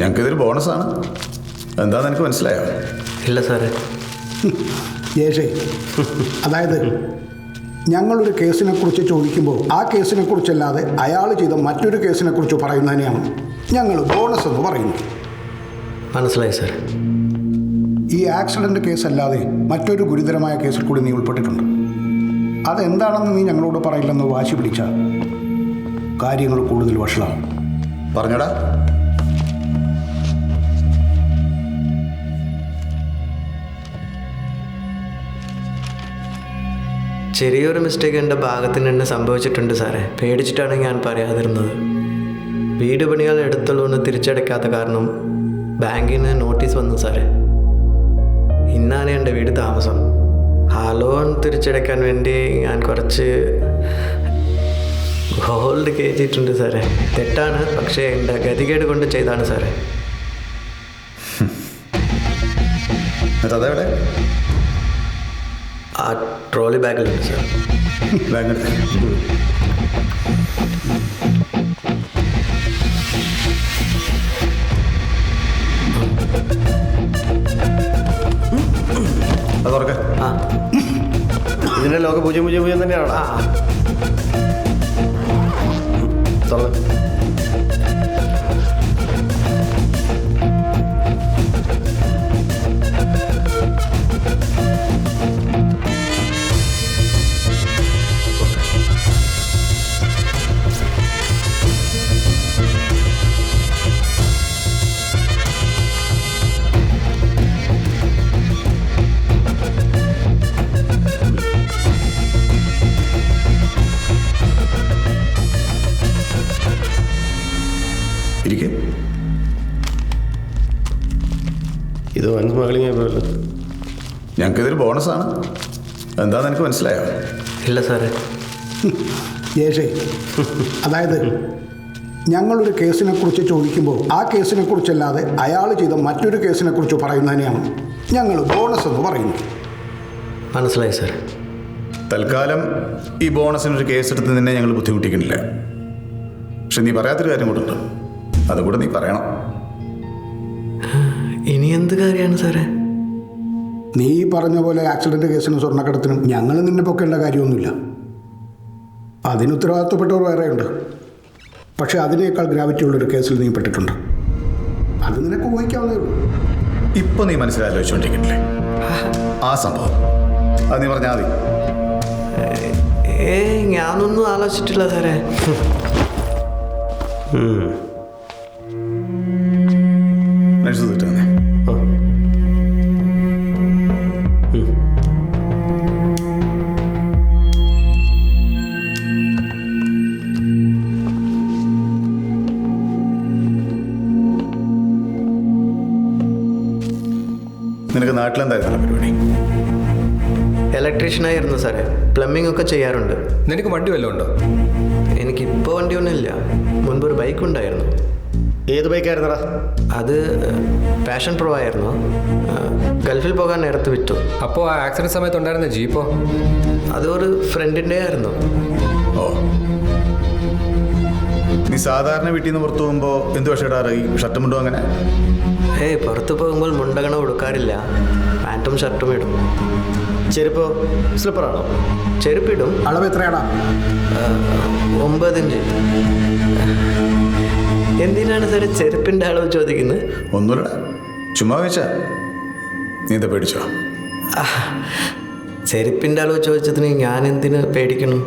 ഞങ്ങൾക്കിതൊരു ബോണസാണ്. എന്താണെന്ന് എനിക്ക് മനസ്സിലായോ? ഇല്ല സാറേ. ജേഷേ, അതായത് ഞങ്ങളൊരു കേസിനെ കുറിച്ച് ചോദിക്കുമ്പോൾ ആ കേസിനെ കുറിച്ചല്ലാതെ അയാൾ ചെയ്ത മറ്റൊരു കേസിനെ കുറിച്ച് പറയുന്നതിനെയാണ് ഞങ്ങൾ ബോണസ് എന്ന് പറയുന്നത്. മനസ്സിലായി സാർ. ഈ ആക്സിഡന്റ് കേസ് അല്ലാതെ മറ്റൊരു ഗുരുതരമായ കേസിൽ കൂടി നീ ഉൾപ്പെട്ടിട്ടുണ്ട്. അതെന്താണെന്ന് നീ ഞങ്ങളോട് പറയില്ലെന്ന് വാശി പിടിച്ചാൽ കാര്യങ്ങൾ കൂടുതൽ വഷളാവും. പറഞ്ഞടാ. ചെറിയൊരു മിസ്റ്റേക്ക് എൻ്റെ ഭാഗത്തിന് തന്നെ സംഭവിച്ചിട്ടുണ്ട് സാറേ. പേടിച്ചിട്ടാണ് ഞാൻ പറയാതിരുന്നത്. വീട് പണികൾ എടുത്ത ലോണ് തിരിച്ചടയ്ക്കാത്ത കാരണം ബാങ്കിൽ നിന്ന് നോട്ടീസ് വന്നു സാറേ. ഇന്നാണ് എൻ്റെ വീട് താമസം. ആ ലോൺ തിരിച്ചടയ്ക്കാൻ വേണ്ടി ഞാൻ കുറച്ച് ഗോൾഡ് കയറ്റിയിട്ടുണ്ട് സാറേ. തെറ്റാണ്, പക്ഷേ എൻ്റെ ഗതികേട് കൊണ്ട് ചെയ്താണ് സാറേ. അതെവിടെ? ആ ട്രോളി ബാഗിലുണ്ട് സാർ. ബാഗ് അത് തുറക്ക. ആ, ഇതിന്റെ ലോക 000 തന്നെയാണോ? ആ, തുറന്ന്. ഇരിക്കെ. ഇത് വൻ സ്മഗ്ലിംഗ് ആയപ്പോഴല്ലോ. ഞങ്ങൾക്കിതൊരു ബോണസാണ്. എന്താണെന്ന് എനിക്ക് മനസ്സിലായോ? ഇല്ല സാറേ. ജേഷേ, അതായത് ഞങ്ങളൊരു കേസിനെ കുറിച്ച് ചോദിക്കുമ്പോൾ ആ കേസിനെ കുറിച്ചല്ലാതെ അയാൾ ചെയ്ത മറ്റൊരു കേസിനെ കുറിച്ച് പറയുന്നതിനെയാണ് ഞങ്ങൾ ബോണസ് എന്ന് പറയുന്നത്. മനസ്സിലായി സാർ. തൽക്കാലം ഈ ബോണസിനൊരു കേസെടുത്ത് നിന്നെ ഞങ്ങൾ ബുദ്ധിമുട്ടിക്കുന്നില്ല. പക്ഷെ നീ പറയാത്തൊരു കാര്യം കൂടെ ഉണ്ട്. അതുകൂടെ നീ പറയണം. ഇനി എന്ത് കാര്യമാണ് സാറേ? നീ പറഞ്ഞ പോലെ ആക്സിഡന്റ് കേസിനും സ്വർണ്ണക്കടത്തിനും ഞങ്ങൾ നിന്നെ പൊക്കേണ്ട കാര്യമൊന്നുമില്ല. അതിന് ഉത്തരവാദിത്തപ്പെട്ടവർ വേറെയുണ്ട്. പക്ഷെ അതിനേക്കാൾ ഗ്രാവിറ്റി ഉള്ളൊരു കേസിൽ നീ പെട്ടിട്ടുണ്ട്. അത് നിനക്ക് ഊഹിക്കാവുന്നേ ഉള്ളൂ. ഇപ്പൊ നീ മനസ്സിലാലോചിച്ചുകൊണ്ടിരിക്കുന്നില്ലേ ആ സംഭവം? അത് നീ പറഞ്ഞാൽ മതി. ഞാനൊന്നും ആലോചിച്ചിട്ടില്ല സാറേ. നഴ്സ് തെറ്റാന്നേ. നിനക്ക് നാട്ടിലെന്തായിരുന്നു പരിപാടി? ഇലക്ട്രീഷ്യനായിരുന്നു സാറേ. പ്ലംബിംഗ് ഒക്കെ ചെയ്യാറുണ്ട്. നിനക്ക് വണ്ടി വല്ലതും ഉണ്ടോ? എനിക്കിപ്പോൾ വണ്ടിയൊന്നുമില്ല. മുൻപൊരു ബൈക്ക് ഉണ്ടായിരുന്നു. ഏത് ബൈക്കായിരുന്നടാ? അത് പാഷൻ പ്രോ ആയിരുന്നു. ഗൾഫിൽ പോകാൻ നേരത്ത് വിറ്റു. അപ്പോൾ ആ ആക്സിഡന്റ് സമയത്ത് ഉണ്ടായിരുന്ന ജീപ്പോ? അത് ഒരു ഫ്രണ്ടിൻ്റെ ആയിരുന്നു. ഓ, നീ സാധാരണ വീട്ടിൽ നിന്ന് പുറത്തു പോകുമ്പോൾ എന്ത് പക്ഷേ ഇടാറ്? ഈ ഷർട്ടും മുണ്ടും അങ്ങനെ? പുറത്ത് പോകുമ്പോൾ മുണ്ടകണ ഉടുക്കാറില്ല. പാൻറ്റും ഷർട്ടും ഇടും. ചെരുപ്പോ? സ്ലിപ്പറാണോ? ചെരുപ്പിടും. അളവ് എത്രയാടാ? 9 ഇഞ്ച്. എന്തിനാണ് സാറേ ചെരുപ്പിൻ്റെ അളവ് ചോദിക്കുന്നത്? ഒന്നുമില്ലടാ, ചുമ്മാ വെച്ചാ. നീ എന്താ പേടിച്ചോ? ചെരുപ്പിൻ്റെ അളവ് ചോദിച്ചതിന് ഞാൻ എന്തിന് പേടിക്കണം?